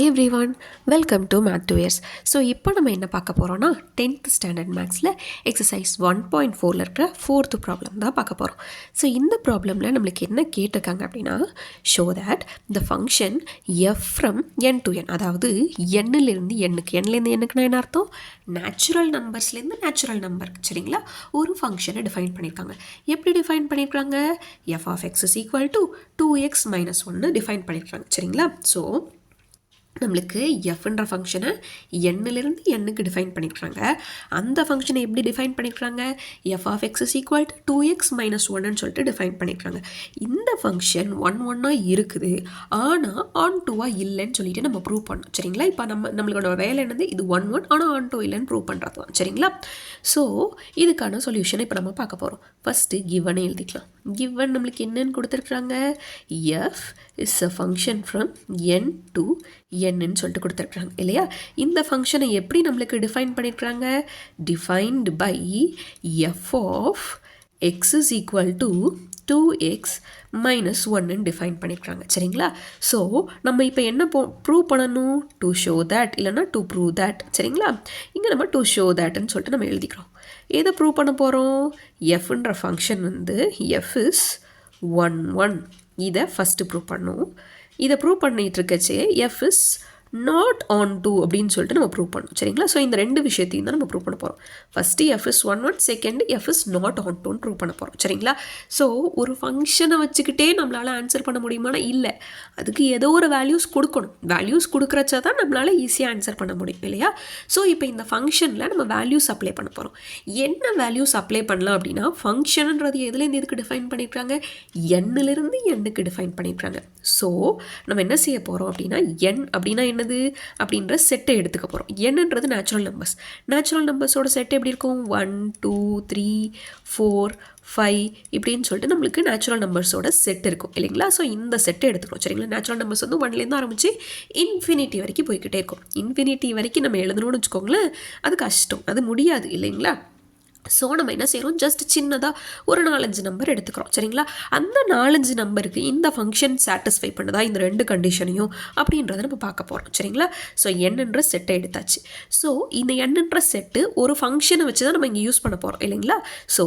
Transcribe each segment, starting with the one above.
Everyone, welcome to math to years. So இப்போ நம்ம என்ன பார்க்க போகிறோம்னா 10th ஸ்டாண்டர்ட் மேக்ஸில் எக்ஸசைஸ் 1.4 இருக்கிற 4th ப்ராப்ளம் தான் பார்க்க போகிறோம். ஸோ இந்த ப்ராப்ளமில் நம்மளுக்கு என்ன கேட்டிருக்காங்க அப்படின்னா, show that the function f from N to N, அதாவது எண்ணிலிருந்து எண்ணுக்கு, எண்ணிலேருந்து எண்ணுக்குன்னா என்ன அர்த்தம், நேச்சுரல் நம்பர்ஸ்லேருந்து நேச்சுரல் நம்பருக்கு, சரிங்களா, ஒரு ஃபங்க்ஷனை டிஃபைன் பண்ணியிருக்காங்க. எப்படி டிஃபைன் பண்ணியிருக்காங்க, f of x is equal to 2x - 1 define பண்ணியிருக்காங்க, சரிங்களா. ஸோ நம்மளுக்கு எஃப்ன்ற ஃபங்க்ஷனை எண்ணிலிருந்து எண்ணுக்கு டிஃபைன் பண்ணியிருக்காங்க. அந்த ஃபங்க்ஷனை எப்படி டிஃபைன் பண்ணியிருக்காங்க, f of x is equal to 2x - 1ன்னு சொல்லிட்டு டிஃபைன் பண்ணியிருக்காங்க. இந்த ஃபங்க்ஷன் 1 இருக்குது, ஆனால் ஆன் 2 இல்லைன்னு சொல்லிட்டு நம்ம ப்ரூவ் பண்ணோம், சரிங்களா. இப்போ நம்மளோட வேலை என்னது, இது 1 ஆனால் ஆன் 2 இல்லைன்னு ப்ரூவ் பண்ணுறது தான், சரிங்களா. ஸோ இதுக்கான சொல்யூஷனை இப்போ நம்ம பார்க்க போகிறோம். ஃபஸ்ட்டு கிவனை எழுதிக்கலாம். கிவன் நம்மளுக்கு என்னன்னு கொடுத்துருக்குறாங்க, F is a function from N to என்னன்னு சொல்லிட்டு கொடுத்துருக்குறாங்க இல்லையா. இந்த ஃபங்க்ஷனை எப்படி நம்மளுக்கு டிஃபைன் பண்ணியிருக்கிறாங்க, defined by f of x is equal to 2x - 1ன்னு டிஃபைன் பண்ணியிருக்காங்க, சரிங்களா. ஸோ நம்ம இப்போ என்ன ப்ரூவ் பண்ணணும், டு ஷோ தேட் இல்லைன்னா டு ப்ரூவ் தேட், சரிங்களா. இங்கே நம்ம டு ஷோ தேட்னு சொல்லிட்டு நம்ம எழுதிக்கிறோம். எதை ப்ரூவ் பண்ண போகிறோம், எஃப்ன்ற ஃபங்க்ஷன் வந்து எஃப் இஸ் 1 இதை ஃபஸ்ட்டு ப்ரூவ் பண்ணணும். இதை ப்ரூவ் பண்ணிகிட்டு இருக்கச்சே எஃப் இஸ் நாட் ஆன் 2 அப்படின்னு சொல்லிட்டு நம்ம ப்ரூவ் பண்ணணும், சரிங்களா. ஸோ இந்த ரெண்டு விஷயத்தையும் தான் நம்ம ப்ரூவ் பண்ண போகிறோம். First f is 1, second f is not on 2ன்னு ப்ரூவ் பண்ண போகிறோம், சரிங்களா. ஸோ ஒரு ஃபங்க்ஷனை வச்சுக்கிட்டே நம்மளால் ஆன்சர் பண்ண முடியுமானா இல்லை, அதுக்கு ஏதோ ஒரு வேல்யூஸ் கொடுக்கணும். வேல்யூஸ் கொடுக்குறச்சா தான் நம்மளால் ஈஸியாக ஆன்சர் பண்ண முடியும் இல்லையா. ஸோ இப்போ இந்த ஃபங்க்ஷனில் நம்ம வேல்யூஸ் அப்ளை பண்ண போகிறோம். என்ன வேல்யூஸ் அப்ளை பண்ணலாம் அப்படின்னா, ஃபங்க்ஷன்ன்றது எதுலேருந்து எதுக்கு டிஃபைன் பண்ணியிருக்காங்க, எண்ணிலிருந்து எண்ணுக்கு டிஃபைன் பண்ணியிருக்காங்க. ஸோ நம்ம என்ன செய்ய போகிறோம் அப்படின்னா, எண் அப்படின்னா என்னது அப்படின்ற செட்டை எடுத்துக்க போகிறோம். என்னன்றது நேச்சுரல் நம்பர்ஸ். நேச்சுரல் நம்பர்ஸோட செட் எப்படி இருக்கும், 1 2 3 4 5 இப்படின்னு சொல்லிட்டு நம்மளுக்கு நேச்சுரல் நம்பர்ஸோட செட் இருக்கும் இல்லைங்களா. ஸோ இந்த செட்டை எடுத்துக்கிறோம், சரிங்களா. நேச்சுரல் நம்பர்ஸ் வந்து 1லேருந்து ஆரம்பித்து இன்ஃபினிட்டி வரைக்கும் போய்கிட்டே இருக்கும். இன்ஃபினிட்டி வரைக்கும் நம்ம எழுதணும்னு வச்சுக்கோங்களேன், அது கஷ்டம், அது முடியாது இல்லைங்களா. ஸோ நம்ம என்ன செய்கிறோம், ஜஸ்ட் சின்னதாக ஒரு 4-5 நம்பர் எடுத்துக்கிறோம், சரிங்களா. அந்த 4-5 நம்பருக்கு இந்த ஃபங்க்ஷன் சாட்டிஸ்ஃபை பண்ணுதா இந்த ரெண்டு கண்டிஷனையும் அப்படின்றத நம்ம பார்க்க போகிறோம், சரிங்களா. ஸோ எண்ணுன்ற செட்டை எடுத்தாச்சு. ஸோ இந்த எண்ணுன்ற செட்டு ஒரு ஃபங்க்ஷனை வச்சு தான் நம்ம இங்கே யூஸ் பண்ண போகிறோம் இல்லைங்களா. ஸோ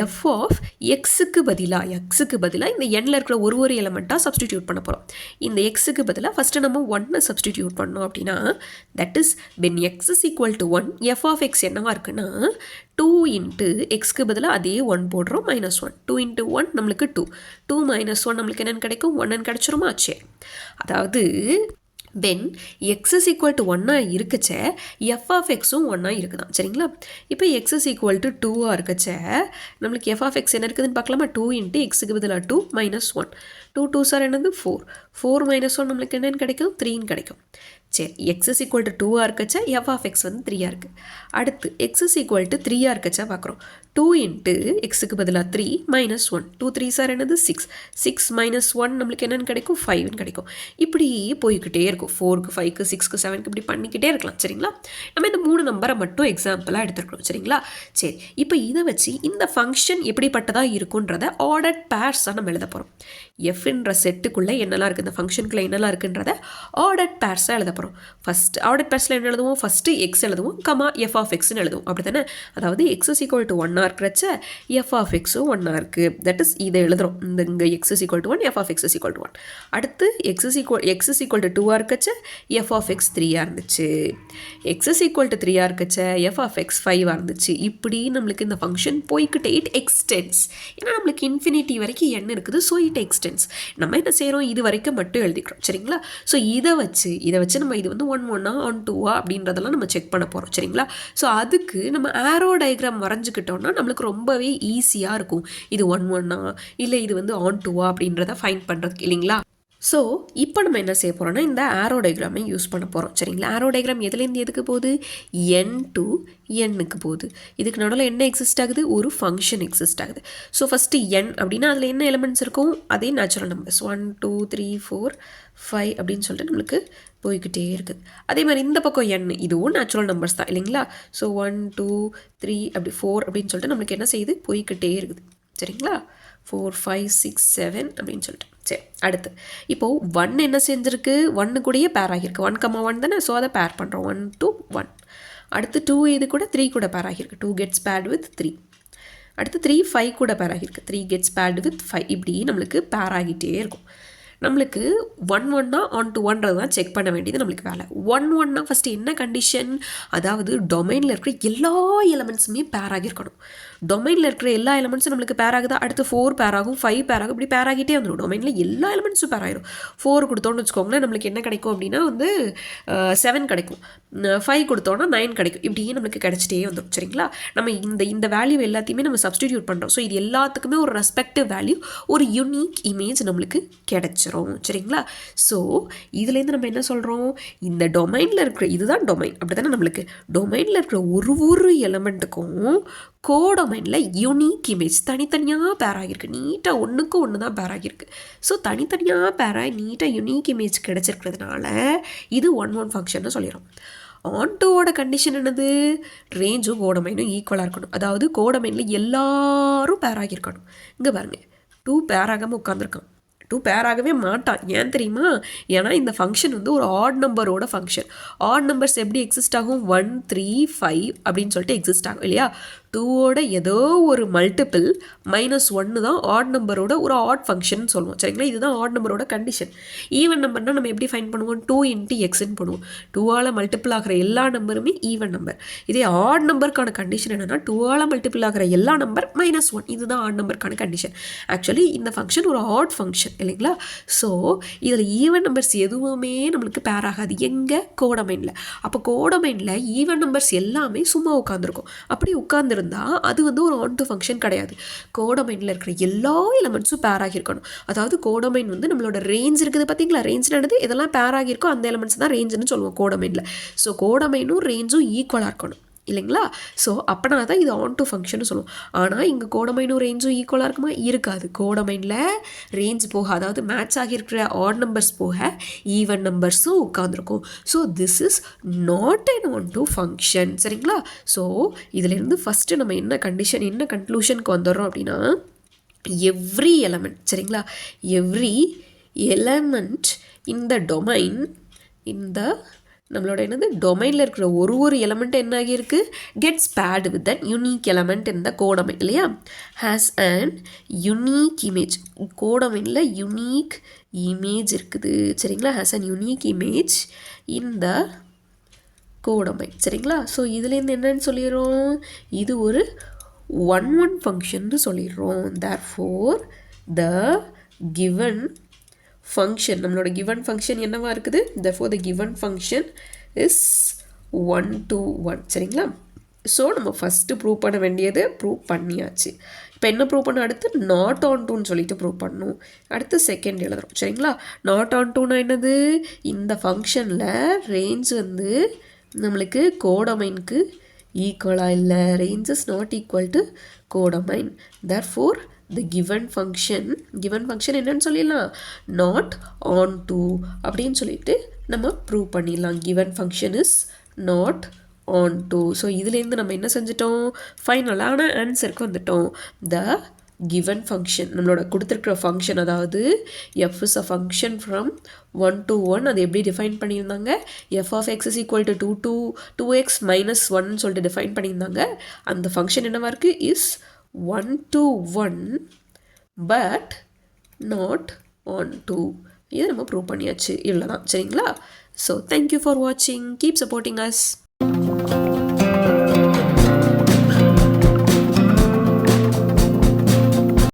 எஃப் ஆஃப் எக்ஸுக்கு பதிலாக இந்த எண்ணில் இருக்கிற ஒரு எலமெண்ட்டாக சப்ஸ்டிடியூட் பண்ண போகிறோம். இந்த எக்ஸுக்கு பதிலாக ஃபஸ்ட்டு நம்ம 1 சப்ஸ்டிடியூட் பண்ணோம் அப்படின்னா, that is when x is equal to 1, f of x என்னவா இருக்குன்னா 2 இன்ட்டு எக்ஸ்க்கு பதிலாக அதே 1 போடுறோம், -1. 2 இன்ட்டு 1 நம்மளுக்கு 2 -1 நம்மளுக்கு என்னென்னு கிடைக்கும், 1ன்னு கிடச்சிருமா. சரி, அதாவது when x is equal to 1 இருக்கச்ச எஃப் ஆஃப் எக்ஸும் 1 இருக்குதான், சரிங்களா. இப்போ எக்ஸ் இஸ் ஈக்குவல் டு 2 இருக்கச்ச நம்மளுக்கு எஃப் ஆஃப் எக்ஸ் என்ன இருக்குதுன்னு பார்க்கலாமா. 2 இன்ட்டு எக்ஸுக்கு பதிலாக 2 -1, 2 2 சார் என்னது 4 4 - 1 நம்மளுக்கு என்னென்னு கிடைக்கும், 3ன்னு கிடைக்கும். சரி, எக்ஸ் இஸ் ஈக்குவல் டு 2 இருக்கச்சா எஃப் ஆஃப் எக்ஸ் வந்து 3 இருக்குது. அடுத்து எக்ஸ் இஸ் ஈக்குவல் டு 3 இருக்கச்சா பார்க்குறோம். 2 இன்ட்டு எக்ஸுக்கு பதிலாக 3 -1, 2 3 சார் என்னது 6 6 -1 நம்மளுக்கு என்னென்னு கிடைக்கும், 5ன்னு கிடைக்கும். இப்படி போய்கிட்டே இருக்கும், 4க்கு 5க்கு 6க்கு 7க்கு இப்படி பண்ணிக்கிட்டே இருக்கலாம், சரிங்களா. நம்ம இந்த 3 நம்பரை மட்டும் எக்ஸாம்பிளாக எடுத்துருக்கணும், சரிங்களா. சரி, இப்போ இதை வச்சு இந்த ஃபங்க்ஷன் எப்படிப்பட்டதாக இருக்குன்றத ஆர்டர்ட் பேர்ஸாக நம்ம எழுத போகிறோம். எஃப்ன்ற செட்டுக்குள்ளே என்னெல்லாம் இருக்குது, இந்த ஃபங்க்ஷனுக்குள்ளே என்னெல்லாம் இருக்குன்றத ஆர்டர்ட் பேர்ஸாக எழுத போகிறோம். ஃபஸ்ட் ஆர்டர் பேர்ஸில் என்ன எழுதுவோம், ஃபஸ்ட்டு எக்ஸ் எழுதுவோம், கமா எஃப் ஆஃப் எக்ஸ்ன்னு எழுதுவோம், அப்படி தானே. அதாவது எக்ஸ் இஸ் ஈக்குவல் டு 1 இருக்கிறச்ச எஃப் ஆஃப் எக்ஸும் 1 இருக்குது, தட் இஸ் இதை எழுதுகிறோம். இங்கே x is equal to 1, f of x is equal to 1. அடுத்து எக்ஸ் இஸ் ஈக்குவல் டு 2 இருக்கச்ச எஃப் ஆஃப் எக்ஸ் 3 இருந்துச்சு, எக்ஸ் இஸ் ஈக்குவல் டு 3 இருக்கச்ச எஃப் ஆஃப் எக்ஸ் 5 இருந்துச்சு. இப்படி நம்மளுக்கு இந்த ஃபங்க்ஷன் போய்கிட்டே இட் எக்ஸ்டென்ஸ். ஏன்னா நம்மளுக்கு இன்ஃபினிட்டி வரைக்கும் எண் இருக்குது, ஸோ இட் எக்ஸ்டென்ஸ். நம்ம என்ன செய்கிறோம், இது வரைக்கும் மட்டும் எழுதிக்கிறோம், சரிங்களா. ஸோ இதை வச்சு நம்ம இது வந்து 1 on 2 அப்படின்றதெல்லாம் நம்ம செக் பண்ண போகிறோம், சரிங்களா. ஸோ அதுக்கு நம்ம ஆரோ டயக்ராம் வரைஞ்சிக்கிட்டோம்னா நம்மளுக்கு ரொம்பவே ஈஸியாக இருக்கும். இது 1 இல்லை இது வந்து on 2 அப்படின்றத ஃபைண்ட் பண்ணுறதுக்கு இல்லைங்களா. ஸோ இப்போ நம்ம என்ன செய்ய போகிறோம்னா, இந்த ஆரோ டயக்ராமை யூஸ் பண்ண போகிறோம், சரிங்களா. ஆரோ டயக்ராம் எதுலேருந்து எதுக்கு போகுது, என் டு எண்ணுக்கு போகுது. இதுக்கு நடுவில் என்ன எக்ஸிஸ்ட் ஆகுது, ஒரு ஃபங்க்ஷன் எக்ஸிஸ்ட் ஆகுது. ஸோ ஃபஸ்ட்டு என் அப்படின்னா அதில் என்ன எலிமெண்ட்ஸ் இருக்கும், அதே நேச்சுரல் நம்பர்ஸ் 1 2 3 4 5 அப்படின்னு சொல்லிட்டு நம்மளுக்கு போய்கிட்டே இருக்குது. அதே மாதிரி இந்த பக்கம் எண், இதுவும் நேச்சுரல் நம்பர்ஸ் தான் இல்லைங்களா. ஸோ 1 2 3 அப்படி 4 அப்படின்னு சொல்லிட்டு நம்மளுக்கு என்ன செய்யுது, போய்கிட்டே இருக்குது, சரிங்களா. 4 5 6 7 அப்படின்னு சொல்லிட்டு. சரி, அடுத்து இப்போது 1 என்ன செஞ்சுருக்கு, 1 கூடயே பேர் ஆகியிருக்கு. 1, 1 தானே, ஸோ அதை பேர் பண்ணுறோம். 1 2 1. அடுத்து 2 இது கூட 3 கூட பேர் ஆகியிருக்கு. 2 கெட்ஸ் பேர்டு வித் 3. அடுத்து 3 5 கூட பேர் ஆகியிருக்கு. 3 கெட்ஸ் பேர்டு வித் 5. இப்படி நம்மளுக்கு பேர் ஆகிட்டே இருக்கும். நம்மளுக்கு 1 1 ஆன் டு 1 தான் செக் பண்ண வேண்டியது நம்மளுக்கு வேலை. 1 1 ஃபஸ்ட்டு என்ன கண்டிஷன், அதாவது டொமைனில் இருக்கிற எல்லா எலமெண்ட்ஸுமே பேர் ஆகியிருக்கணும். டொமைனில் இருக்கிற எல்லா எலமெண்ட்ஸும் நம்மளுக்கு பேர் ஆகுதா, அடுத்து 4 பேர் ஆகும், 5 பேர் ஆகும், இப்படி பேர் ஆகிட்டே வந்துடும். டொமைனில் எல்லா எலமெண்ட்ஸும் பேர் ஆகிடும். 4 கொடுத்தோன்னு வச்சுக்கோங்களேன், நம்மளுக்கு என்ன கிடைக்கும் அப்படின்னா 7 கிடைக்கும். 5 கொடுத்தோன்னா 9 கிடைக்கும். இப்படியே நம்மளுக்கு கிடைச்சிட்டே வந்துடும். சரிங்களா, நம்ம இந்த வேல்யூ எல்லாத்தையுமே நம்ம சப்ஸ்டிடியூட் பண்ணுறோம். ஸோ இது எல்லாத்துக்குமே ஒரு ரெஸ்பெக்டிவ் வேல்யூ, ஒரு யூனிக் இமேஜ் நம்மளுக்கு கிடைச்சிரும். சரிங்களா, ஸோ இதுலேருந்து நம்ம என்ன சொல்கிறோம், இந்த டொமைனில் இருக்கிற, இதுதான் டொமைன் அப்படி தானே, நம்மளுக்கு டொமைனில் இருக்கிற ஒரு எலமெண்ட்டுக்கும் கோடொமைனில் யூனிக் இமேஜ் தனித்தனியாக பேர் ஆகியிருக்கு. நீட்டாக ஒன்றுக்கு ஒன்று தான் பேர் ஆகியிருக்கு. ஸோ தனித்தனியாக பேராக நீட்டாக யூனிக் இமேஜ் கிடச்சிருக்கிறதுனால இது 1 1 ஃபங்க்ஷன்னு சொல்லிடுறோம். ஆன்டோவோட கண்டிஷன் என்னது, ரேஞ்சும் கோடமைனும் ஈக்குவலாக இருக்கணும். அதாவது கோடமைனில் எல்லாரும் பேர் ஆகியிருக்கணும். இங்கே பாருங்கள், 2 பேர் ஆகாமல் உட்காந்துருக்கான். 2 பேர் ஆகவே மாட்டான். ஏன் தெரியுமா, ஏன்னா இந்த ஃபங்க்ஷன் வந்து ஒரு ஆட் நம்பரோட ஃபங்க்ஷன். ஆட் நம்பர்ஸ் எப்படி எக்ஸிஸ்ட் ஆகும், 1 3 5 அப்படின்னு சொல்லிட்டு எக்ஸிஸ்ட் ஆகும் இல்லையா. 2ஓட ஏதோ ஒரு மல்டிபிள் -1 தான் ஆட் நம்பரோட ஒரு ஆட் ஃபங்க்ஷன் சொல்லுவோம். சரிங்களா, இதுதான் ஆட் நம்பரோட கண்டிஷன். ஈவன் நம்பர்னால் நம்ம எப்படி ஃபைன் பண்ணுவோம், 2 × xன்னு பண்ணுவோம். 2ஆல் மல்டிபிள் ஆகிற எல்லா நம்பருமே ஈவன் நம்பர். இதே ஆட் நம்பருக்கான கண்டிஷன் என்னென்னா 2ஆல் மல்டிபிள் ஆகிற எல்லா நம்பர் -1. இதுதான் ஆட் நம்பருக்கான கண்டிஷன். ஆக்சுவலி இந்த ஃபங்க்ஷன் ஒரு ஆட் ஃபங்க்ஷன் இல்லைங்களா. ஸோ இதில் ஈவன் நம்பர்ஸ் எதுவுமே நம்மளுக்கு பேர் ஆகாது. எங்கே, கோடமைனில். அப்போ கோடமைனில் ஈவன் நம்பர்ஸ் எல்லாமே சும்மா உட்காந்துருக்கும். அப்படி உட்காந்துருந்தா அது வந்து ஒரு ஆன் டு ஃபங்க்ஷன் கிடையாது. கோடமைனில் இருக்கிற எல்லா எலமெண்ட்ஸும் பேர் ஆகியிருக்கணும். அதாவது கோடமைன் வந்து நம்மளோட ரேஞ்ச் இருக்குது பார்த்தீங்களா, ரேஞ்ச் நடந்து இதெல்லாம் பேர் ஆகியிருக்கோ அந்த எலமெண்ட்ஸ் தான் ரேஞ்சுன்னு சொல்லுவோம் கோடமைனில். ஸோ கோடமைனும் ரேஞ்சும் ஈக்குவலாக இருக்கணும் இல்லைங்களா. ஸோ அப்படின்னா தான் இது ஆன் டு ஃபங்க்ஷன் சொல்லுவோம். ஆனால் இங்கே கோடமைனும் ரேஞ்சும் ஈக்குவலாக இருக்குமா, இருக்காது. கோடமைனில் ரேஞ்ச் போக, அதாவது மேட்ச் ஆகியிருக்கிற ஆட் நம்பர்ஸ் போக ஈவன் நம்பர்ஸும் உட்காந்துருக்கும். So this is not an onto function. சரிங்களா, ஸோ இதிலேருந்து ஃபஸ்ட்டு நம்ம என்ன கண்டிஷன், என்ன கன்க்ளூஷனுக்கு வந்துடுறோம் அப்படின்னா, எவ்ரி எலமெண்ட், சரிங்களா, எவ்ரி எலமெண்ட் இந்த டொமைன், இந்த நம்மளோட என்னது டொமைனில் இருக்கிற ஒரு எலமெண்ட் என்ன ஆகியிருக்கு, gets paired with an unique element இந்த கோடமைன் இல்லையா, ஹேஸ் அண்ட் யூனிக் இமேஜ். கோடமைனில் யூனிக் இமேஜ் இருக்குது. சரிங்களா, ஹேஸ் அண்ட் யூனிக் இமேஜ் இந்த கோடமைன். சரிங்களா, ஸோ இதுலேருந்து என்னன்னு சொல்லிடுறோம், இது ஒரு 1 1 ஃபங்க்ஷன்னு சொல்லிடுறோம். தேர்ஃபோர் த கிவன் ஃபங்க்ஷன், நம்மளோட கிவன் ஃபங்க்ஷன் என்னவா இருக்குது, therefore the given function is 1 to 1. சரிங்களா, ஸோ நம்ம ஃபஸ்ட்டு ப்ரூவ் பண்ண வேண்டியது ப்ரூவ் பண்ணியாச்சு. இப்போ என்ன ப்ரூவ் பண்ண, அடுத்து நாட் ஆன் டூன்னு சொல்லிட்டு ப்ரூவ் பண்ணணும். அடுத்து செகண்ட் எழுதுறோம். சரிங்களா, நாட் ஆன் டூனா என்னது, இந்த ஃபங்க்ஷனில் ரேஞ்ச் வந்து நம்மளுக்கு கோடமைனுக்கு ஈக்குவலாக இல்லை, range is not equal to codomain. therefore the given function என்னன்னு சொல்லிடலாம், not on to அப்படின்னு சொல்லிட்டு நம்ம ப்ரூவ் பண்ணிடலாம். given function is not on to. So இதுலேருந்து நம்ம என்ன செஞ்சிட்டோம், ஃபைனலான ஆன்சருக்கு வந்துட்டோம். the given function, நம்மளோட கொடுத்துருக்கிற ஃபங்க்ஷன், அதாவது f is a function from 1 to 1, அது எப்படி டிஃபைன் பண்ணியிருந்தாங்க, f of x is equal to 2 to 2x minus 1 சொல்லிட்டு டிஃபைன் பண்ணியிருந்தாங்க. அந்த ஃபங்க்ஷன் என்னவா இருக்குது, is 1 to 1 but not on to. இதை நம்ம ப்ரூவ் பண்ணியாச்சு, இவ்வளோ தான். சரிங்களா, ஸோ தேங்க்யூ ஃபார் வாட்சிங், கீப் சப்போர்ட்டிங் அஸ்.